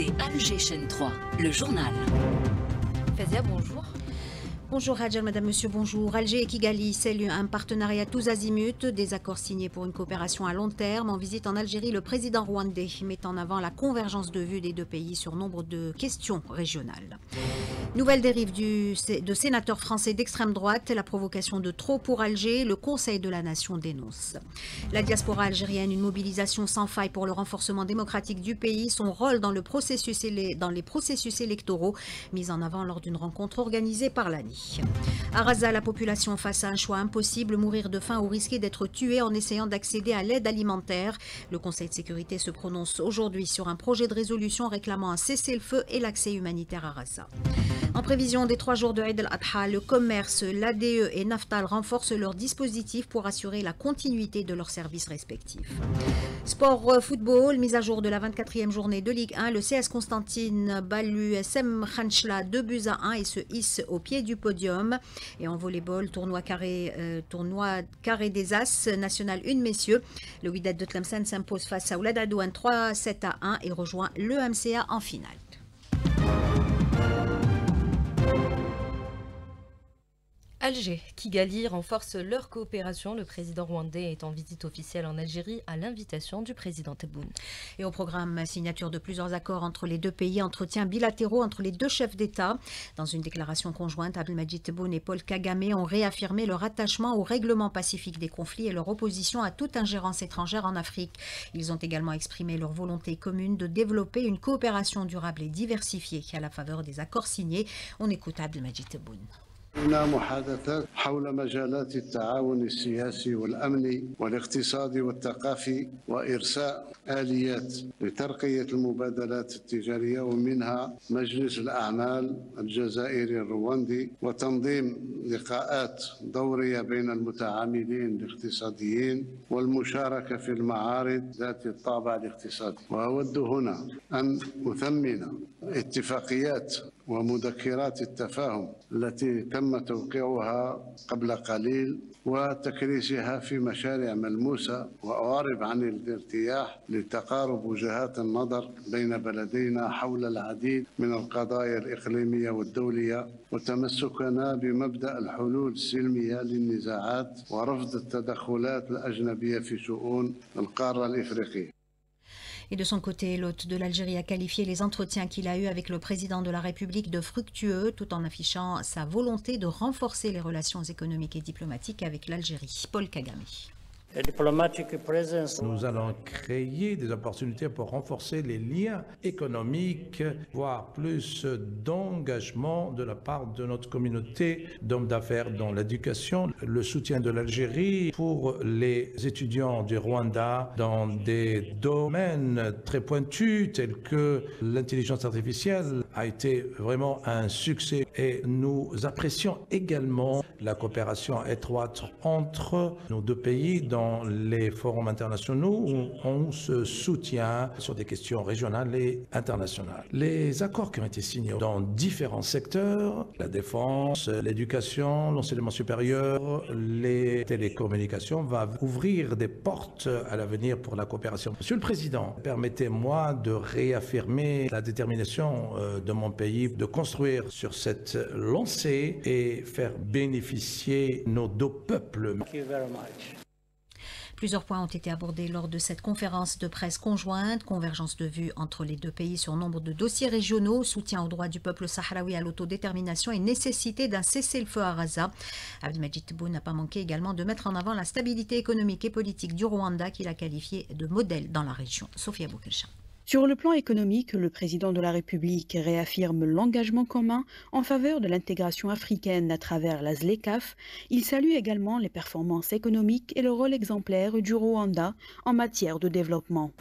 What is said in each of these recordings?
écoutez Alger Chaîne 3, le journal. Fazia, bonjour. Bonjour Hadja, madame, monsieur, bonjour. Alger et Kigali saluent un partenariat tous azimuts, des accords signés pour une coopération à long terme. En visite en Algérie, le président rwandais met en avant la convergence de vues des deux pays sur nombre de questions régionales. Nouvelle dérive de sénateurs français d'extrême droite, la provocation de trop pour Alger, le Conseil de la Nation dénonce. La diaspora algérienne, une mobilisation sans faille pour le renforcement démocratique du pays, son rôle dans les processus électoraux, mis en avant lors d'une rencontre organisée par l'ANI. À Raza, la population face à un choix impossible, mourir de faim ou risquer d'être tué en essayant d'accéder à l'aide alimentaire. Le Conseil de sécurité se prononce aujourd'hui sur un projet de résolution réclamant un cessez-le-feu et l'accès humanitaire à Raza. En prévision des 3 jours de Eid al-Adha, le commerce, l'ADE et Naftal renforcent leurs dispositifs pour assurer la continuité de leurs services respectifs. Sport football, mise à jour de la 24e journée de Ligue 1, le CS Constantine bat l'USM Khanchla 2-1 et se hisse au pied du podium. Et en volleyball, tournoi carré des As, national 1 messieurs. Le Wydad de Tlemcen s'impose face à Oulad Adouane 3-7-1 et rejoint le MCA en finale. Alger, Kigali renforcent leur coopération. Le président rwandais est en visite officielle en Algérie à l'invitation du président Tebboune. Et au programme, signature de plusieurs accords entre les deux pays, entretiens bilatéraux entre les deux chefs d'État. Dans une déclaration conjointe, Abdelmadjid Tebboune et Paul Kagame ont réaffirmé leur attachement au règlement pacifique des conflits et leur opposition à toute ingérence étrangère en Afrique. Ils ont également exprimé leur volonté commune de développer une coopération durable et diversifiée à la faveur des accords signés. On écoute Abdelmadjid Tebboune. هنا محادثات حول مجالات التعاون السياسي والأمني والاقتصادي والثقافي وإرساء آليات لترقية المبادلات التجارية ومنها مجلس الأعمال الجزائري الرواندي وتنظيم لقاءات دورية بين المتعاملين الاقتصاديين والمشاركة في المعارض ذات الطابع الاقتصادي. وأود هنا أن أثمن اتفاقيات ومذكرات التفاهم التي تم توقيعها قبل قليل وتكريسها في مشاريع ملموسة وأعرب عن الارتياح لتقارب وجهات النظر بين بلدينا حول العديد من القضايا الإقليمية والدولية وتمسكنا بمبدأ الحلول السلمية للنزاعات ورفض التدخلات الأجنبية في شؤون القارة الإفريقية. Et de son côté, l'hôte de l'Algérie a qualifié les entretiens qu'il a eus avec le président de la République de fructueux, tout en affichant sa volonté de renforcer les relations économiques et diplomatiques avec l'Algérie. Paul Kagame. Nous allons créer des opportunités pour renforcer les liens économiques, voire plus d'engagement de la part de notre communauté d'hommes d'affaires dans l'éducation, le soutien de l'Algérie pour les étudiants du Rwanda dans des domaines très pointus tels que l'intelligence artificielle a été vraiment un succès et nous apprécions également la coopération étroite entre nos deux pays dans les forums internationaux où on se soutient sur des questions régionales et internationales. Les accords qui ont été signés dans différents secteurs, la défense, l'éducation, l'enseignement supérieur, les télécommunications, vont ouvrir des portes à l'avenir pour la coopération. Monsieur le Président, permettez-moi de réaffirmer la détermination de mon pays de construire sur cette lancée et faire bénéficier nos deux peuples. Plusieurs points ont été abordés lors de cette conférence de presse conjointe, convergence de vues entre les deux pays sur nombre de dossiers régionaux, soutien aux droits du peuple sahraoui à l'autodétermination et nécessité d'un cessez-le-feu à Raza. Abdelmadjid Tebboune n'a pas manqué également de mettre en avant la stabilité économique et politique du Rwanda qu'il a qualifié de modèle dans la région. Sophia Boukelsha. Sur le plan économique, le président de la République réaffirme l'engagement commun en faveur de l'intégration africaine à travers la ZLECAf. Il salue également les performances économiques et le rôle exemplaire du Rwanda en matière de développement.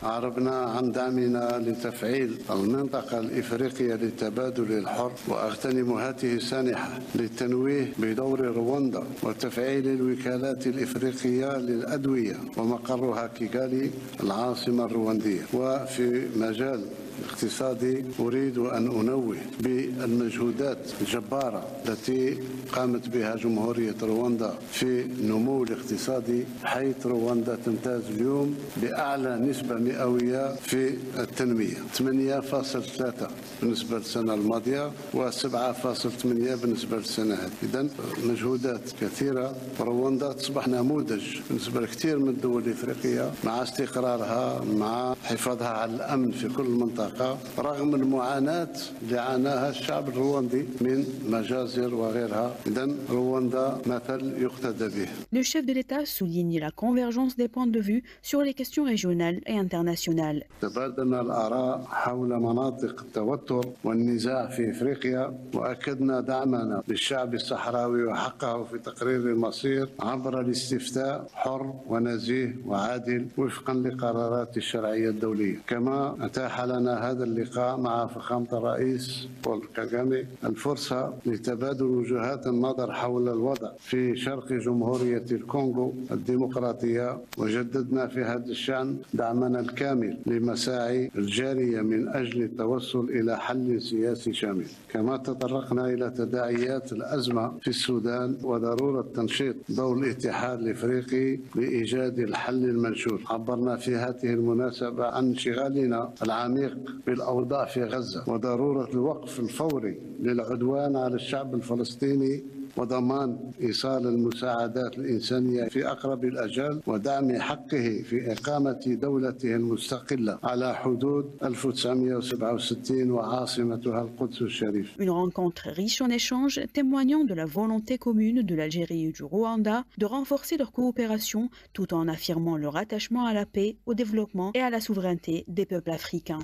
مجال الاقتصادي أريد أن أنوه بالمجهودات الجبارة التي قامت بها جمهورية رواندا في النمو الاقتصادي، حيث رواندا تمتاز اليوم بأعلى نسبة مئوية في التنمية 8.3 بالنسبة للسنة الماضية و7.8 بالنسبة للسنة هذه. إذن مجهودات كثيرة. رواندا تصبح نموذج بالنسبة لكثير من الدول الإفريقية مع استقرارها، مع حفاظها على الأمن في كل المنطقة، رغم المعاناة اللي عاناها الشعب الرواندي من مجازر وغيرها. إذن رواندا مثل يقتدى به. Le chef de l'État souligne la convergence des points de vue sur les questions régionales et internationales. تبادلنا الآراء حول مناطق التوتر والنزاع في إفريقيا، وأكدنا دعمنا للشعب الصحراوي وحقه في تقرير المصير عبر الاستفتاء حر ونزيه وعادل وفقا لقرارات الشرعية الدولية. كما أتاح لنا هذا اللقاء مع فخامة الرئيس بول كاغامي الفرصة لتبادل وجهات النظر حول الوضع في شرق جمهورية الكونغو الديمقراطية، وجددنا في هذا الشأن دعمنا الكامل لمساعي الجارية من أجل التوصل إلى حل سياسي شامل. كما تطرقنا إلى تداعيات الأزمة في السودان وضرورة تنشيط دور الاتحاد الإفريقي لإيجاد الحل المنشود. عبرنا في هذه المناسبة عن انشغالنا العميق بالأوضاع في غزة وضرورة الوقف الفوري للعدوان على الشعب الفلسطيني وضمان إيصال المساعدات الإنسانية في أقرب الأجال ودعم حقه في إقامة دولته المستقلة على حدود 1967 وعاصمتها القدس الشريف. Une rencontre riche en échanges témoignant de la volonté commune de l'Algérie et du Rwanda de renforcer leur coopération tout en affirmant leur attachement à la paix, au développement et à la souveraineté des peuples africains.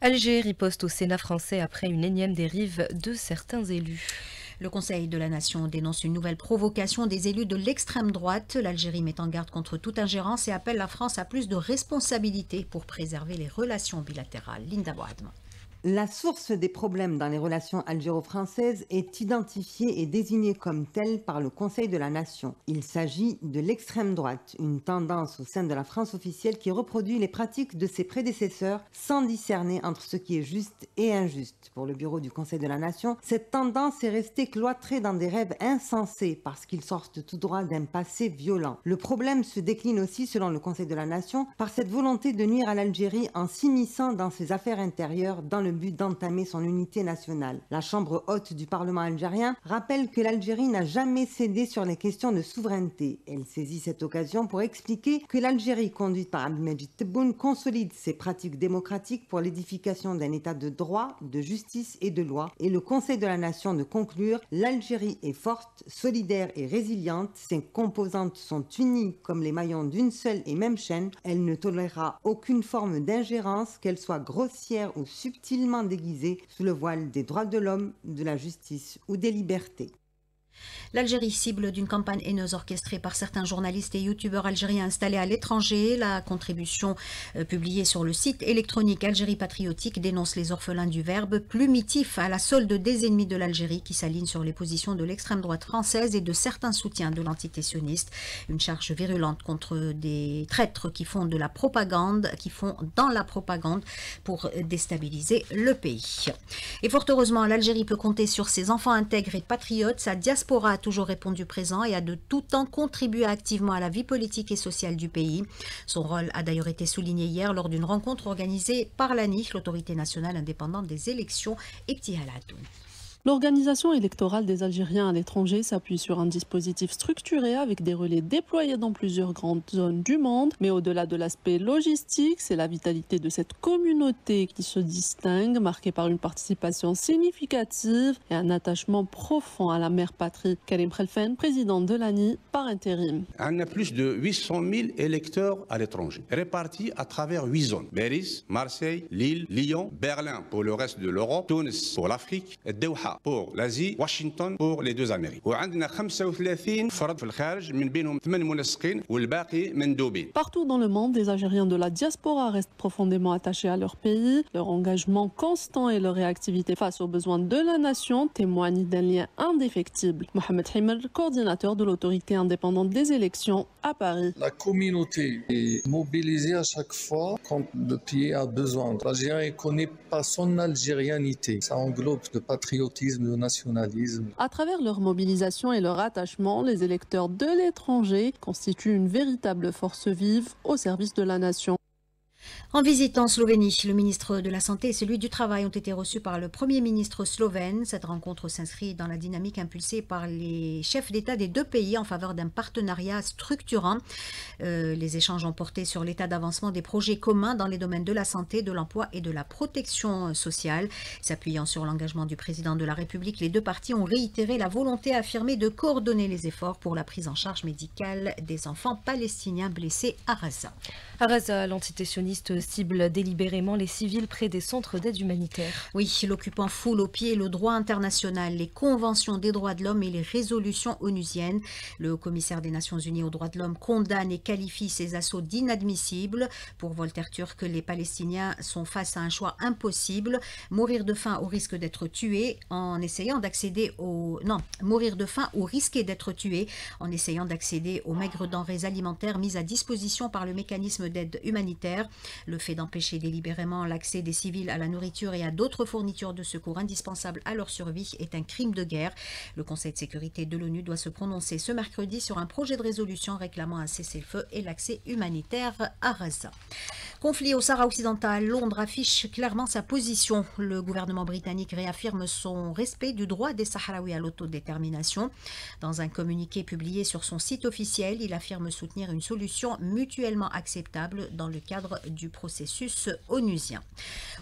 Alger riposte au Sénat français après une énième dérive de certains élus. Le Conseil de la Nation dénonce une nouvelle provocation des élus de l'extrême droite. L'Algérie met en garde contre toute ingérence et appelle la France à plus de responsabilités pour préserver les relations bilatérales. Linda Boadma. La source des problèmes dans les relations algéro-françaises est identifiée et désignée comme telle par le Conseil de la Nation. Il s'agit de l'extrême droite, une tendance au sein de la France officielle qui reproduit les pratiques de ses prédécesseurs sans discerner entre ce qui est juste et injuste. Pour le bureau du Conseil de la Nation, cette tendance est restée cloîtrée dans des rêves insensés parce qu'ils sortent tout droit d'un passé violent. Le problème se décline aussi, selon le Conseil de la Nation, par cette volonté de nuire à l'Algérie en s'immisçant dans ses affaires intérieures dans le but d'entamer son unité nationale. La Chambre haute du Parlement algérien rappelle que l'Algérie n'a jamais cédé sur les questions de souveraineté. Elle saisit cette occasion pour expliquer que l'Algérie conduite par Abdelmajid Tebboune consolide ses pratiques démocratiques pour l'édification d'un état de droit, de justice et de loi. Et le Conseil de la Nation de conclure: l'Algérie est forte, solidaire et résiliente. Ses composantes sont unies comme les maillons d'une seule et même chaîne. Elle ne tolérera aucune forme d'ingérence, qu'elle soit grossière ou subtile, déguisé sous le voile des droits de l'homme, de la justice ou des libertés. L'Algérie cible d'une campagne haineuse orchestrée par certains journalistes et youtubeurs algériens installés à l'étranger. La contribution publiée sur le site électronique Algérie Patriotique dénonce les orphelins du Verbe, plumitif à la solde des ennemis de l'Algérie qui s'alignent sur les positions de l'extrême droite française et de certains soutiens de l'entité sioniste. Une charge virulente contre des traîtres qui font de la propagande, qui font dans la propagande pour déstabiliser le pays. Et fort heureusement, l'Algérie peut compter sur ses enfants intègres et patriotes. Sa diaspora a toujours répondu présent et a de tout temps contribué activement à la vie politique et sociale du pays. Son rôle a d'ailleurs été souligné hier lors d'une rencontre organisée par l'ANIF, l'autorité nationale indépendante des élections, Ibtihal Adoun. L'organisation électorale des Algériens à l'étranger s'appuie sur un dispositif structuré avec des relais déployés dans plusieurs grandes zones du monde. Mais au-delà de l'aspect logistique, c'est la vitalité de cette communauté qui se distingue, marquée par une participation significative et un attachement profond à la mère patrie. Karim Khelfen, président de l'ANI, par intérim. On a plus de 800 000 électeurs à l'étranger, répartis à travers 8 zones. Béris, Marseille, Lille, Lyon, Berlin pour le reste de l'Europe, Tunis pour l'Afrique et Doha pour l'Asie, Washington pour les deux Amériques. وعندنا 35 فرد في الخارج من بينهم 8 منسقين والباقي مندوبين. Partout dans le monde, les Algériens de la diaspora restent profondément attachés à leur pays. Leur engagement constant et leur réactivité face aux besoins de la nation témoignent d'un lien indéfectible. Mohamed Himer, coordinateur de l'autorité indépendante des élections à Paris. La communauté est mobilisée à chaque fois quand le pays a besoin. L'Algérien ne connaît pas son algérianité. Ça englobe le patriotisme, le nationalisme. À travers leur mobilisation et leur attachement, les électeurs de l'étranger constituent une véritable force vive au service de la nation. En visite en Slovénie, le ministre de la Santé et celui du Travail ont été reçus par le Premier ministre slovène. Cette rencontre s'inscrit dans la dynamique impulsée par les chefs d'État des deux pays en faveur d'un partenariat structurant. Les échanges ont porté sur l'état d'avancement des projets communs dans les domaines de la santé, de l'emploi et de la protection sociale. S'appuyant sur l'engagement du président de la République, les deux parties ont réitéré la volonté affirmée de coordonner les efforts pour la prise en charge médicale des enfants palestiniens blessés à Gaza. À Gaza, l'entité sioniste cible délibérément les civils près des centres d'aide humanitaire. Oui, l'occupant foule au pied le droit international, les conventions des droits de l'homme et les résolutions onusiennes. Le haut-commissaire des Nations Unies aux droits de l'homme condamne et qualifie ces assauts d'inadmissibles. Pour Voltaire Turk, les Palestiniens sont face à un choix impossible. Mourir de faim au risque d'être tué en essayant d'accéder au... Non, mourir de faim ou risquer d'être tué en essayant d'accéder aux maigres denrées alimentaires mises à disposition par le mécanisme d'aide humanitaire. Le fait d'empêcher délibérément l'accès des civils à la nourriture et à d'autres fournitures de secours indispensables à leur survie est un crime de guerre. Le Conseil de sécurité de l'ONU doit se prononcer ce mercredi sur un projet de résolution réclamant un cessez-le-feu et l'accès humanitaire à Gaza. Conflit au Sahara occidental, Londres affiche clairement sa position. Le gouvernement britannique réaffirme son respect du droit des Sahraouis à l'autodétermination. Dans un communiqué publié sur son site officiel, il affirme soutenir une solution mutuellement acceptable dans le cadre du processus onusien.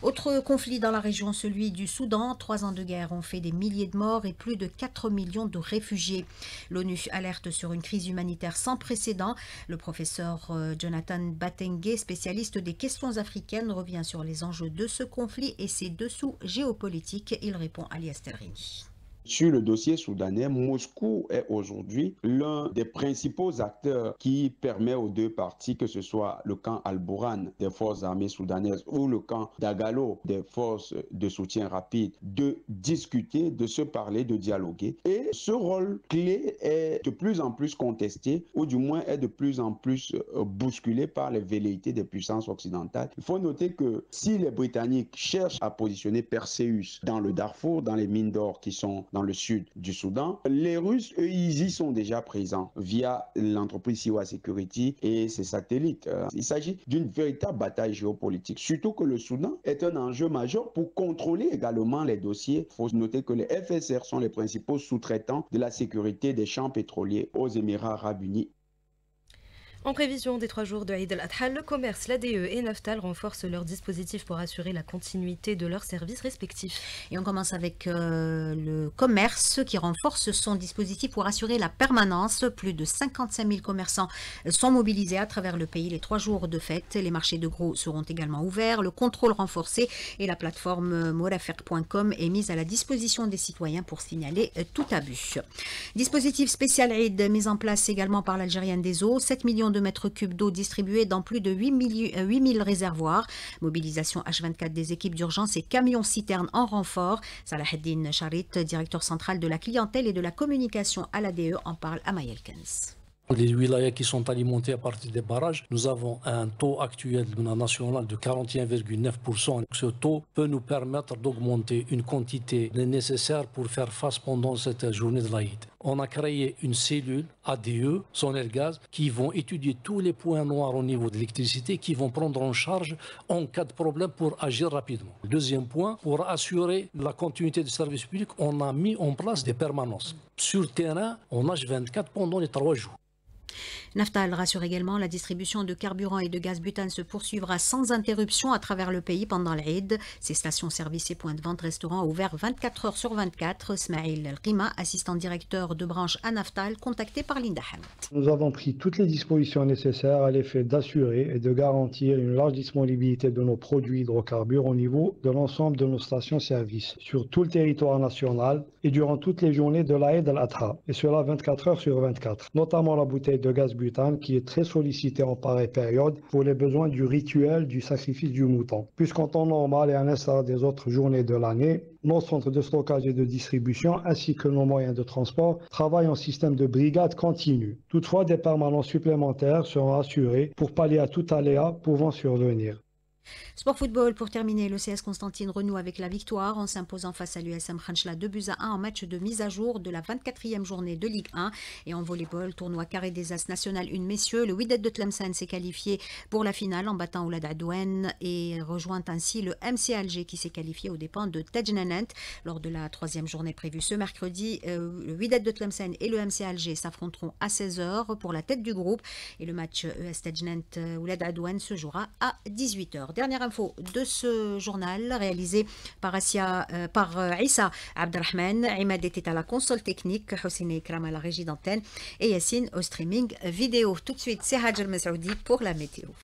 Autre conflit dans la région, celui du Soudan. 3 ans de guerre ont fait des milliers de morts et plus de 4 millions de réfugiés. L'ONU alerte sur une crise humanitaire sans précédent. Le professeur Jonathan Batengue, spécialiste des questions africaines, revient sur les enjeux de ce conflit et ses dessous géopolitiques. Il répond à Alias Terrini. Sur le dossier soudanais, Moscou est aujourd'hui l'un des principaux acteurs qui permet aux deux parties, que ce soit le camp Al-Bourhan des forces armées soudanaises ou le camp Dagalo des forces de soutien rapide, de discuter, de se parler, de dialoguer. Et ce rôle clé est de plus en plus contesté, ou du moins est de plus en plus bousculé par les velléités des puissances occidentales. Il faut noter que si les Britanniques cherchent à positionner Perseus dans le Darfour, dans les mines d'or qui sont dans le sud du Soudan, les Russes, eux, ils y sont déjà présents via l'entreprise Siwa Security et ses satellites. Il s'agit d'une véritable bataille géopolitique, surtout que le Soudan est un enjeu majeur pour contrôler également les dossiers. Il faut noter que les FSR sont les principaux sous-traitants de la sécurité des champs pétroliers aux Émirats arabes unis. En prévision des 3 jours de Eid al-Adha, le commerce, l'ADE et Naftal renforcent leurs dispositifs pour assurer la continuité de leurs services respectifs. Et on commence avec le commerce qui renforce son dispositif pour assurer la permanence. Plus de 55 000 commerçants sont mobilisés à travers le pays les 3 jours de fête. Les marchés de gros seront également ouverts, le contrôle renforcé et la plateforme morafer.com est mise à la disposition des citoyens pour signaler tout abus. Dispositif spécial Eid mis en place également par l'Algérienne des eaux. 7 millions de mètres cubes d'eau distribués dans plus de 8 000 réservoirs. Mobilisation H24 des équipes d'urgence et camions-citernes en renfort. Salaheddine Charit, directeur central de la clientèle et de la communication à l'ADE, en parle à Mayelkens. Les wilayas qui sont alimentés à partir des barrages, nous avons un taux actuel national de 41,9%. Ce taux peut nous permettre d'augmenter une quantité nécessaire pour faire face pendant cette journée de l'Aïd. On a créé une cellule ADE, Sonelgaz, qui vont étudier tous les points noirs au niveau de l'électricité, qui vont prendre en charge en cas de problème pour agir rapidement. Deuxième point, pour assurer la continuité du service public, on a mis en place des permanences sur terrain en H24 pendant les 3 jours. Naftal rassure également, la distribution de carburant et de gaz butane se poursuivra sans interruption à travers le pays pendant l'Eid. Ces stations-service et points de vente resteront ouverts 24 heures sur 24. Smaïl El-Rima, assistant directeur de branche à Naftal, contacté par Linda Hamad. Nous avons pris toutes les dispositions nécessaires à l'effet d'assurer et de garantir une large disponibilité de nos produits hydrocarbures au niveau de l'ensemble de nos stations-service sur tout le territoire national et durant toutes les journées de l'Aïd al-Adha, et cela 24 heures sur 24, notamment la bouteille de gaz butane qui est très sollicitée en pareille période pour les besoins du rituel du sacrifice du mouton. Puisqu'en temps normal et à l'instar des autres journées de l'année, nos centres de stockage et de distribution ainsi que nos moyens de transport travaillent en système de brigade continue. Toutefois, des permanences supplémentaires seront assurées pour pallier à tout aléa pouvant survenir. Sport football, pour terminer, le CS Constantine renoue avec la victoire en s'imposant face à l'USM Khanchla 2-1 en match de mise à jour de la 24e journée de Ligue 1. Et en volleyball, tournoi carré des As national 1 messieurs, le Wydad de Tlemcen s'est qualifié pour la finale en battant Oulad Adouane et rejoint ainsi le MC Alger qui s'est qualifié aux dépens de Tejnanent. Lors de la 3e journée prévue ce mercredi, le Wydad de Tlemcen et le MC Alger s'affronteront à 16h pour la tête du groupe et le match ES Tejnanent Oulad Adouane se jouera à 18h. Dernière info de ce journal réalisé par Issa Abdelrahman. Imad était à la console technique, Hossein Ikram à la régie d'antenne et Yassine au streaming vidéo. Tout de suite, c'est Hadj El Masoudi pour la météo.